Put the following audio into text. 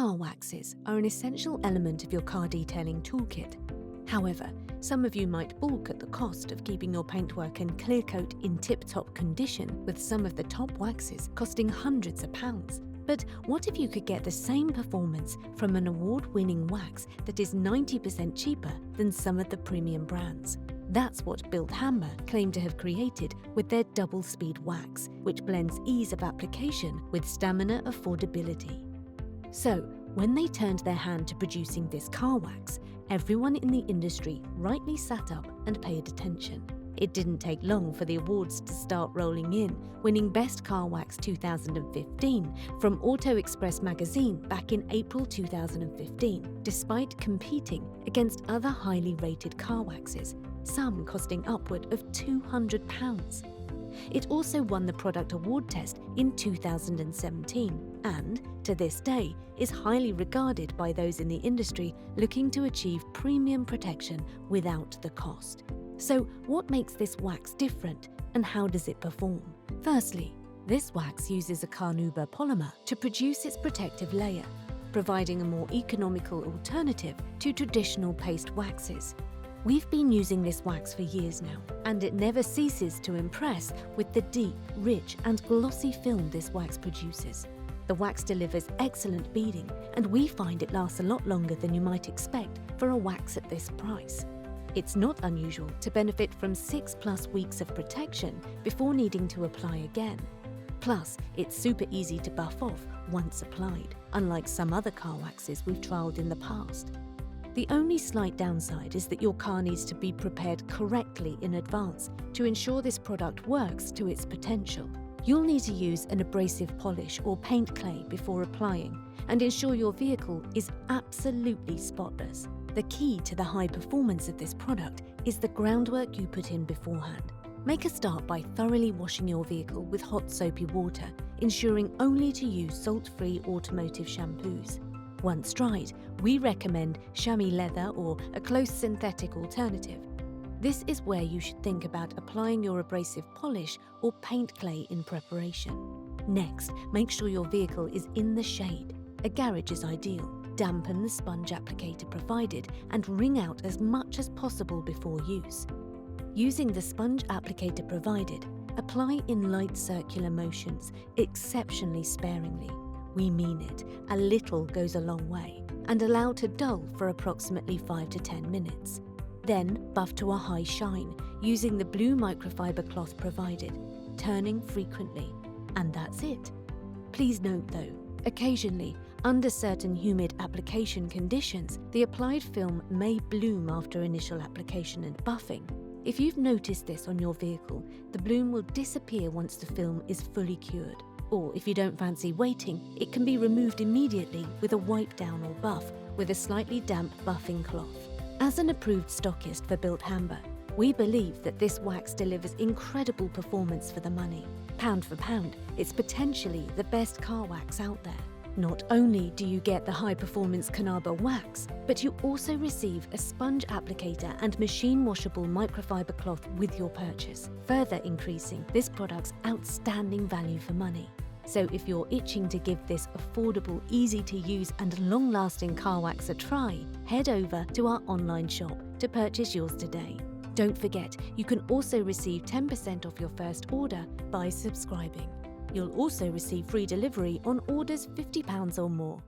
Car waxes are an essential element of your car detailing toolkit. However, some of you might balk at the cost of keeping your paintwork and clear coat in tip-top condition, with some of the top waxes costing hundreds of pounds. But what if you could get the same performance from an award-winning wax that is 90% cheaper than some of the premium brands? That's what Bilt Hamber claim to have created with their double-speed wax, which blends ease of application with stamina affordability. So, when they turned their hand to producing this car wax, everyone in the industry rightly sat up and paid attention. It didn't take long for the awards to start rolling in, winning Best Car Wax 2015 from Auto Express magazine back in April 2015, despite competing against other highly rated car waxes, some costing upward of £200. It also won the Product Award Test in 2017 and, to this day, is highly regarded by those in the industry looking to achieve premium protection without the cost. So, what makes this wax different and how does it perform? Firstly, this wax uses a carnauba polymer to produce its protective layer, providing a more economical alternative to traditional paste waxes. We've been using this wax for years now, and it never ceases to impress with the deep, rich and glossy film this wax produces. The wax delivers excellent beading, and we find it lasts a lot longer than you might expect for a wax at this price. It's not unusual to benefit from 6+ weeks of protection before needing to apply again. Plus, it's super easy to buff off once applied, unlike some other car waxes we've trialled in the past. The only slight downside is that your car needs to be prepared correctly in advance to ensure this product works to its potential. You'll need to use an abrasive polish or paint clay before applying and ensure your vehicle is absolutely spotless. The key to the high performance of this product is the groundwork you put in beforehand. Make a start by thoroughly washing your vehicle with hot soapy water, ensuring only to use salt-free automotive shampoos. Once dried, we recommend chamois leather or a close synthetic alternative. This is where you should think about applying your abrasive polish or paint clay in preparation. Next, make sure your vehicle is in the shade. A garage is ideal. Dampen the sponge applicator provided and wring out as much as possible before use. Using the sponge applicator provided, apply in light circular motions, exceptionally sparingly. We mean it, a little goes a long way, and allow to dull for approximately 5 to 10 minutes. Then buff to a high shine, using the blue microfiber cloth provided, turning frequently, and that's it. Please note though, occasionally, under certain humid application conditions, the applied film may bloom after initial application and buffing. If you've noticed this on your vehicle, the bloom will disappear once the film is fully cured. Or if you don't fancy waiting, it can be removed immediately with a wipe down or buff with a slightly damp buffing cloth. As an approved stockist for Bilt Hamber, we believe that this wax delivers incredible performance for the money. Pound for pound, it's potentially the best car wax out there. Not only do you get the high-performance carnauba wax, but you also receive a sponge applicator and machine-washable microfiber cloth with your purchase, further increasing this product's outstanding value for money. So if you're itching to give this affordable, easy-to-use and long-lasting car wax a try, head over to our online shop to purchase yours today. Don't forget, you can also receive 10% off your first order by subscribing. You'll also receive free delivery on orders £50 or more.